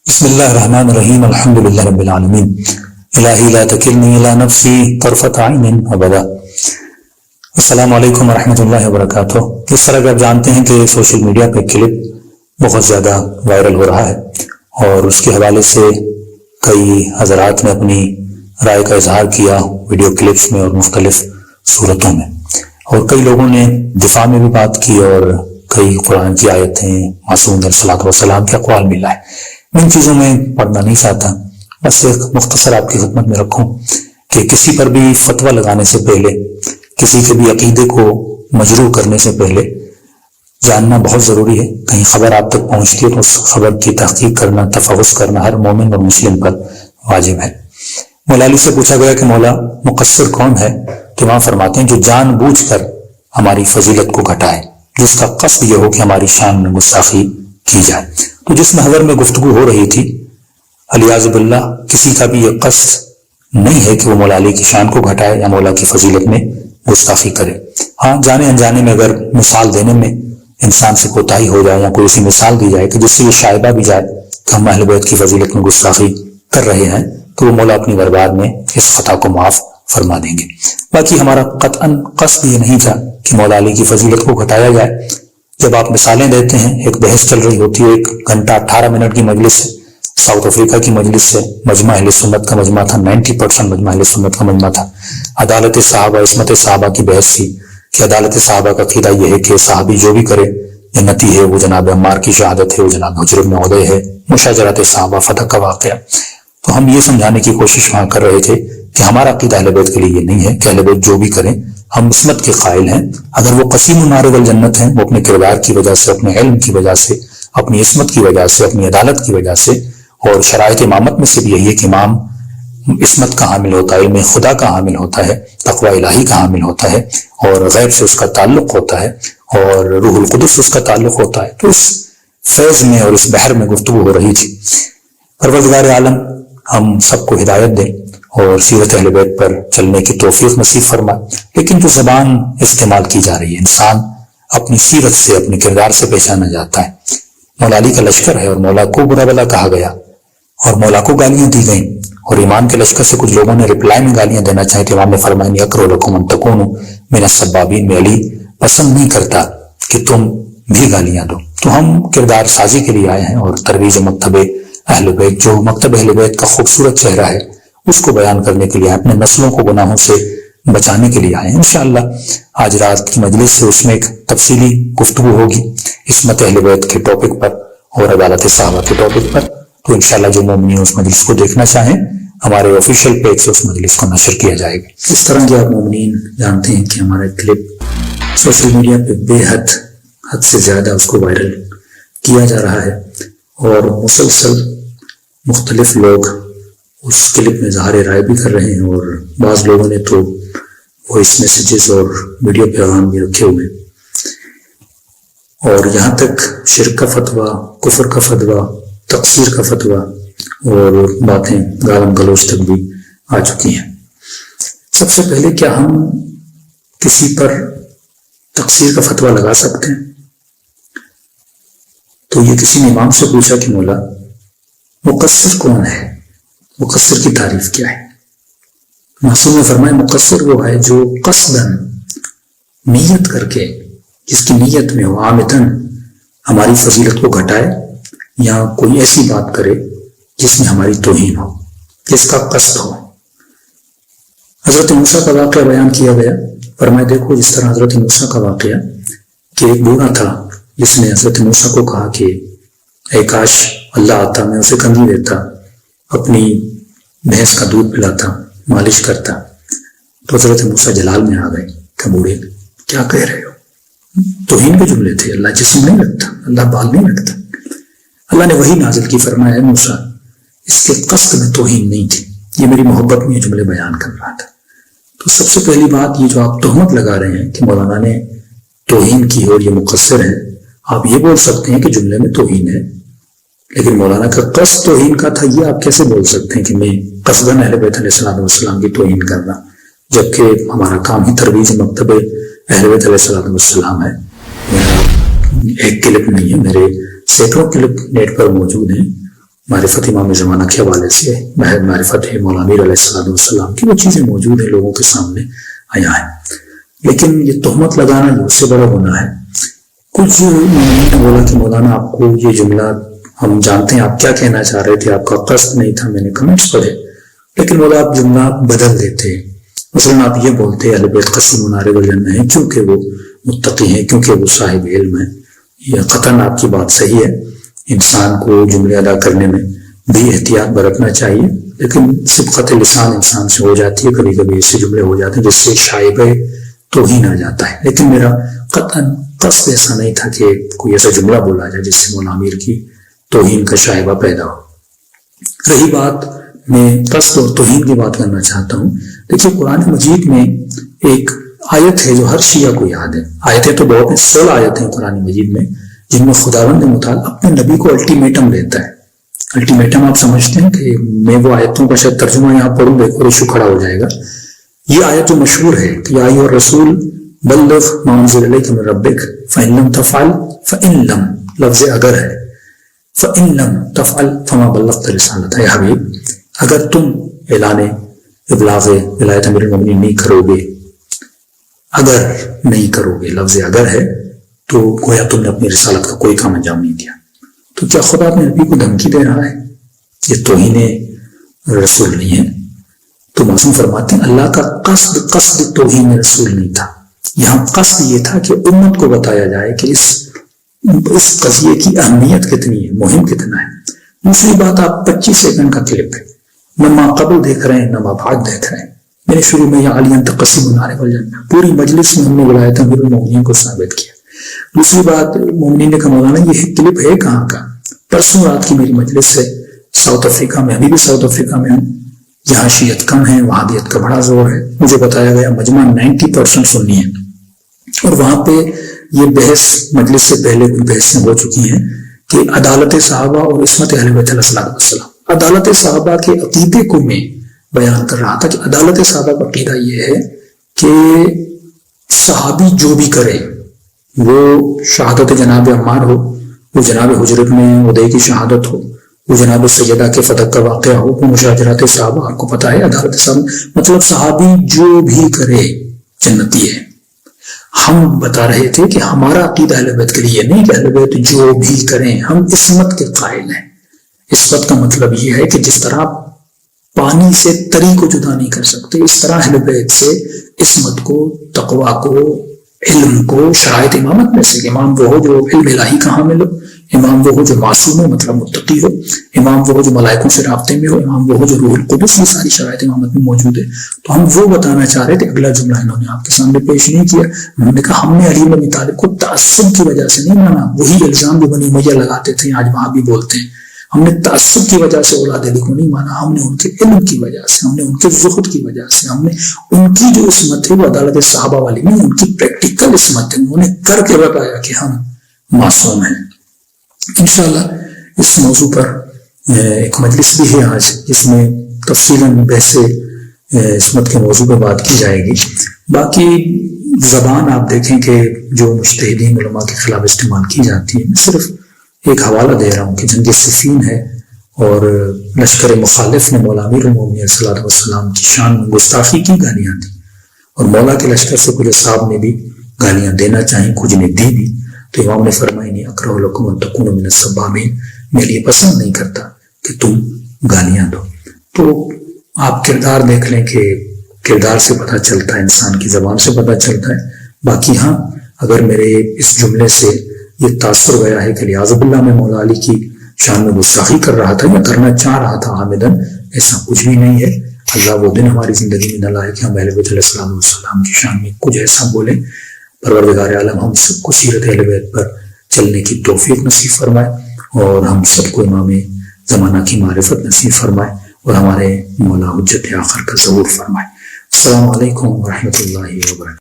بسم اللہ الرحمن الرحیم الحمد للہ رب العالمین الہی لا تکلنی الی نفسی طرفۃ عین ابدا۔ السلام علیکم ورحمۃ اللہ وبرکاتہ۔ جس طرح کہ آپ جانتے ہیں کہ سوشل میڈیا پہ کلپ بہت زیادہ وائرل ہو رہا ہے اور اس کے حوالے سے کئی حضرات نے اپنی رائے کا اظہار کیا ویڈیو کلپس میں اور مختلف صورتوں میں، اور کئی لوگوں نے دفاع میں بھی بات کی اور کئی قرآن کی آیتیں معصوم علیہ الصلوۃ والسلام کے اقوال ملا ہے۔ ان چیزوں میں پڑھنا نہیں چاہتا، بس ایک مختصر آپ کی خدمت میں رکھوں کہ کسی پر بھی فتویٰ لگانے سے پہلے، کسی کے بھی عقیدے کو مجروح کرنے سے پہلے جاننا بہت ضروری ہے۔ کہیں خبر آپ تک پہنچتی ہے تو اس خبر کی تحقیق کرنا، تفحص کرنا ہر مومن اور مسلم پر واجب ہے۔ مولا علی سے پوچھا گیا کہ مولا مقصر کون ہے، تو وہاں فرماتے ہیں جو جان بوجھ کر ہماری فضیلت کو گھٹائے، جس کا قصد یہ ہو کہ ہماری شان میں گستاخی کی جائے۔ تو جس محور میں گفتگو ہو رہی تھی، الیاذ باللہ کسی کا بھی یہ قصد نہیں ہے کہ وہ مولا علی کی شان کو گھٹائے یا مولا کی فضیلت میں گستاخی کرے۔ ہاں، جانے انجانے میں اگر مثال دینے میں انسان سے کوتاہی ہو جائے یا کوئی ایسی مثال دی جائے کہ جس سے یہ شائبہ بھی جائے کہ ہم اہل بیت کی فضیلت میں گستاخی کر رہے ہیں، تو وہ مولا اپنی دربار میں اس خطا کو معاف فرما دیں گے۔ باقی ہمارا قطعاً قصد یہ نہیں تھا کہ مولا علی کی فضیلت کو گھٹایا جائے۔ جب آپ مثالیں دیتے ہیں، ایک بحث چل رہی ہوتی ہے، 1 گھنٹہ 18 منٹ کی مجلس ہے، ساؤتھ افریقہ کی مجلس سے مجمع اہل سنت کا مجمع تھا، 90% مجمع اہل سنت کا مجمع تھا۔ عدالت صحابہ، عصمت صحابہ کی بحث تھی کہ عدالت صحابہ کا عقیدہ یہ ہے کہ صحابی جو بھی کرے جنتی ہے، وہ جناب عمار کی شہادت ہے، وہ جناب حجر بن عدی ہے، مشاجرات صحابہ، فتح کا واقعہ۔ تو ہم یہ سمجھانے کی کوشش وہاں کر رہے تھے کہ ہمارا عقیدہ اہل بیت کے لیے یہ نہیں ہے کہ اہل بیت جو بھی کریں، ہم عصمت کے قائل ہیں۔ اگر وہ قسیم النار والجنت ہیں، وہ اپنے کردار کی وجہ سے، اپنے علم کی وجہ سے، اپنی عصمت کی وجہ سے، اپنی عدالت کی وجہ سے، اور شرائط امامت میں سے بھی یہی ہے کہ امام عصمت کا حامل ہوتا ہے، علم خدا کا حامل ہوتا ہے، تقوی الہی کا حامل ہوتا ہے، اور غیب سے اس کا تعلق ہوتا ہے، اور روح القدس اس کا تعلق ہوتا ہے۔ تو اس فیض میں اور اس بحر میں گفتگو ہو رہی تھی۔ پروردگار عالم ہم سب کو ہدایت دے اور سیرت اہل بیت پر چلنے کی توفیق نصیب فرمائے۔ لیکن جو زبان استعمال کی جا رہی ہے، انسان اپنی سیرت سے، اپنی کردار سے پہچانا جاتا ہے۔ مولا علی کا لشکر ہے اور مولا کو برا بلا کہا گیا اور مولا کو گالیاں دی گئیں، اور ایمان کے لشکر سے کچھ لوگوں نے رپلائی میں گالیاں دینا چاہے تو امام نے فرمایا اکرہ لکم ان تکونوا من السبابین، میں علی پسند نہیں کرتا کہ تم بھی گالیاں دو۔ تو ہم کردار سازی کے لیے آئے ہیں اور ترویج مکتب اہل بیت، جو مکتب اہل بیت کا خوبصورت چہرہ ہے، اس کو بیان کرنے کے لیے، اپنے نسلوں کو گناہوں سے بچانے کے لیے آئے ہیں۔ انشاءاللہ آج رات کی مجلس سے اس میں ایک تفصیلی گفتگو ہوگی عصمت اہل بیت کے ٹاپک پر اور عدالت صحابہ کے ٹاپک پر۔ تو انشاءاللہ جو مومنین اس مجلس کو دیکھنا چاہیں، ہمارے آفیشیل پیج سے اس مجلس کو نشر کیا جائے گا۔ اس طرح کے آپ مومنین جانتے ہیں کہ ہمارا کلپ سوشل میڈیا پہ بے حد سے زیادہ اس کو وائرل کیا جا رہا ہے، اور مسلسل مختلف لوگ اس کلپ میں اظہار رائے بھی کر رہے ہیں، اور بعض لوگوں نے تو وائس میسیجز اور ویڈیو پیغام بھی رکھے ہوئے، اور یہاں تک شرک کا فتویٰ، کفر کا فتویٰ، تقصیر کا فتویٰ اور باتیں گالم گلوچ تک بھی آ چکی ہیں۔ سب سے پہلے، کیا ہم کسی پر تقصیر کا فتویٰ لگا سکتے ہیں؟ تو یہ کسی نے امام سے پوچھا کہ مولا مقصر کون ہے، مقصر کی تعریف کیا ہے؟ معصوم نے فرمایا مقصر وہ ہے جو قصداً نیت کر کے، جس کی نیت میں ہو عامداً ہماری فضیلت کو گھٹائے یا کوئی ایسی بات کرے جس میں ہماری توہین ہو، جس کا قصد ہو۔ حضرت موسیٰ کا واقعہ بیان کیا گیا، فرمایا دیکھو جس طرح حضرت موسیٰ کا واقعہ کہ ایک بوڑھا تھا جس نے حضرت موسیٰ کو کہا کہ اے کاش اللہ آتا، میں اسے کنگھی دیتا، اپنی بھینس کا دودھ پلاتا، مالش کرتا۔ تو حضرت موسیٰ جلال میں آ گئے کہ بوڑھے کیا کہہ رہے ہو؟ توہین کے جملے تھے، اللہ جسم نہیں رکھتا، اللہ بال نہیں رکھتا۔ اللہ نے وہی نازل کی، فرمایا اے موسیٰ اس کے قصد میں توہین نہیں تھی، یہ میری محبت میں یہ جملے بیان کر رہا تھا۔ تو سب سے پہلی بات، یہ جو آپ تہمت لگا رہے ہیں کہ مولانا نے توہین کی اور یہ مقصر ہے، آپ یہ بول سکتے ہیں کہ جملے میں توہین ہے، لیکن مولانا کا قصد توہین کا تھا، یہ آپ کیسے بول سکتے ہیں کہ میں قصداً اہل بیت علیہ السلام کی توہین کرنا، جبکہ ہمارا کام ہی ترویج مکتب اہل بیت علیہ السلام ہے۔ میرا ایک کلپ نہیں ہے، میرے سینکڑوں کلپ نیٹ پر موجود ہیں، معرفت امام زمانہ کے حوالے سے محض معرفت ہے مولا امیر علیہ السلام کی، وہ چیزیں موجود ہیں، لوگوں کے سامنے آیا ہے. لیکن یہ تہمت لگانا جو اس سے بڑا گناہ ہے. کچھ نے بولا کہ مولانا آپ کو یہ جملہ ہم جانتے ہیں آپ کیا کہنا چاہ رہے تھے، آپ کا قصد نہیں تھا. میں نے کمنٹس پڑھے، لیکن مولا آپ جملہ بدل دیتے. مثلا آپ یہ بولتے اہل بیت قسیم نارے الجنہ ہیں کیونکہ وہ متقی ہیں، کیونکہ وہ صاحب علم ہیں. یہ قطعاً آپ کی بات صحیح ہے. انسان کو جملے ادا کرنے میں بھی احتیاط برتنا چاہیے، لیکن سبقت لسان انسان سے ہو جاتی ہے. کبھی کبھی ایسے جملے ہو جاتے ہیں جس سے شائبہ توہین آ جاتا ہے. لیکن میرا قطعاً قصد ایسا نہیں تھا کہ کوئی ایسا جملہ بولا جائے جس سے مولا امیر کی توہین کا شائبہ پیدا ہو. رہی بات، میں قصد اور توہین کی بات کرنا چاہتا ہوں. دیکھیے قرآن مجید میں ایک آیت ہے جو ہر شیعہ کو یاد ہے. آیتیں تو بہت ہیں، 16 آیتیں قرآن مجید میں جن میں خداوند متعال اپنے نبی کو الٹیمیٹم دیتا ہے. الٹیمیٹم آپ سمجھتے ہیں کہ میں وہ آیتوں کا شاید ترجمہ یہاں پڑھوں گا اور ایشو کھڑا ہو جائے گا. یہ آیت جو مشہور ہے کہ یا ایھا الرسول بلغ ما انزل الیک من ربک فإن لم تفعل فإن لم، لفظ اگر ہے، فإن لم تفعل فما بلغت رسالتہ. اے حبیب اگر تم اعلان ابلاغ ولایت امیر المومنین نہیں کرو گے، اگر نہیں کرو گے، لفظ اگر ہے، تو گویا تم نے اپنی رسالت کا کوئی کام انجام نہیں دیا. تو کیا خدا اپنے نبی کو دھمکی دے رہا ہے؟ یہ توہین رسول نہیں ہے. تو معصوم فرماتے ہیں اللہ کا قصد توہین رسول نہیں تھا. یہاں قصد یہ تھا کہ امت کو بتایا جائے کہ اس قضیے کی اہمیت کتنی ہے، مہم کتنا ہے. دوسری بات، آپ 25 سیکنڈ کا کلپ ہے، نہ ما قبل دیکھ رہے ہیں نہ ما بعد دیکھ رہے ہیں. میں نے شروع میں یا علی تقسیم النار والجنہ پوری مجلس میں ہم نے ولایت امیر المومنین کو ثابت کیا. دوسری بات، مومنین نے کہا مولانا یہ کلپ ہے کہاں کا؟ پرسوں رات کی میری مجلس ہے ساؤتھ افریقہ میں، ابھی بھی ساؤتھ افریقہ میں ہوں، جہاں شیعت کم ہے، وہابیت کا بڑا زور ہے. مجھے بتایا گیا مجمع 90% سنی ہے، اور وہاں پہ یہ بحث مجلس سے پہلے کوئی بحثیں ہو چکی ہیں کہ عدالت صحابہ اور عصمت اہل بیت علیہ السلام. عدالت صحابہ کے عقیدے کو میں بیان کر رہا تھا کہ عدالت صحابہ کا عقیدہ یہ ہے کہ صحابی جو بھی کرے، وہ شہادت جناب عمار ہو، وہ جناب حجرت میں ادے کی شہادت ہو، وہ جناب سیدہ کے فتح کا واقعہ ہو، وہ مشاجرات صحابہ آپ کو پتہ ہے عدالت صاحب، مطلب صحابی جو بھی کرے جنتی ہے. ہم بتا رہے تھے کہ ہمارا عقیدہ اہل بیت کے لیے نہیں کہ اہل بیت جو بھی کریں، ہم عصمت کے قائل ہیں. عصمت کا مطلب یہ ہے کہ جس طرح پانی سے تری کو جدا نہیں کر سکتے، اس طرح اہل بیت سے عصمت کو، تقوی کو، علم کو، شرائط امامت میں سے امام وہ ہو جو علم الہی کا حامل ہو، امام وہ ہو جو معصوم ہو مطلب متقی ہو، امام وہ ہو جو ملائکوں سے رابطے میں ہو، امام وہ ہو جو روح القدس، یہ ساری شرائط امامت میں موجود ہے. تو ہم وہ بتانا چاہ رہے تھے. اگلا جملہ انہوں نے آپ کے سامنے پیش نہیں کیا. انہوں نے کہا ہم نے علی بن ابی طالب کو تعصب کی وجہ سے نہیں مانا. وہی الزام جو بنی امیہ لگاتے تھے آج وہاں بھی بولتے ہیں. ہم نے تعصب کی وجہ سے اولاد علی کو نہیں مانا، ہم نے ان کے علم کی وجہ سے، ہم نے ان کے زہد کی وجہ سے، ہم نے ان کی جو عصمت ہے وہ عدالت صحابہ والی نہیں، ان کی پریکٹیکل عصمت ہے. انہوں نے کر کے بتایا کہ ہم معصوم ہیں. انشاءاللہ اس موضوع پر ایک مجلس بھی ہے آج جس میں تفصیلاً بحث عصمت کے موضوع پر بات کی جائے گی. باقی زبان آپ دیکھیں کہ جو مجتہدین علماء کے خلاف استعمال کی جاتی ہے، میں صرف ایک حوالہ دے رہا ہوں کہ جنگ صفین ہے اور لشکر مخالف نے مولا امیر المومنین صلی اللہ علیہ وسلم کی شان میں گستاخی کی، گالیاں دی، اور مولا کے لشکر سے کچھ صاحب نے بھی گالیاں دینا چاہیں، کچھ نے دی بھی. تو امام نے فرمایا نہیں اکرہ لکم ان تکونوا من السبابین، میں لیے پسند نہیں کرتا کہ تم گالیاں دو. تو آپ کردار دیکھ لیں کہ کردار سے پتہ چلتا ہے، انسان کی زبان سے پتہ چلتا ہے. باقی ہاں اگر میرے اس جملے سے یہ تاثر گیا ہے کہ لیاذ باللہ میں مولا علی کی شان میں گستاخی کر رہا تھا یا کرنا چاہ رہا تھا عامدن، ایسا کچھ بھی نہیں ہے. اللہ وہ دن ہماری زندگی میں نہ لائے کہ ہم اہل بیت علیہ السلام کی شان میں کچھ ایسا بولیں. پروردگار عالم ہم سب کو سیرت اہل بیت پر چلنے کی توفیق نصیب فرمائے، اور ہم سب کو امام زمانہ کی معرفت نصیب فرمائے، اور ہمارے مولا حجت آخر کا ظہور فرمائے. السلام علیکم ورحمۃ اللہ وبرکاتہ.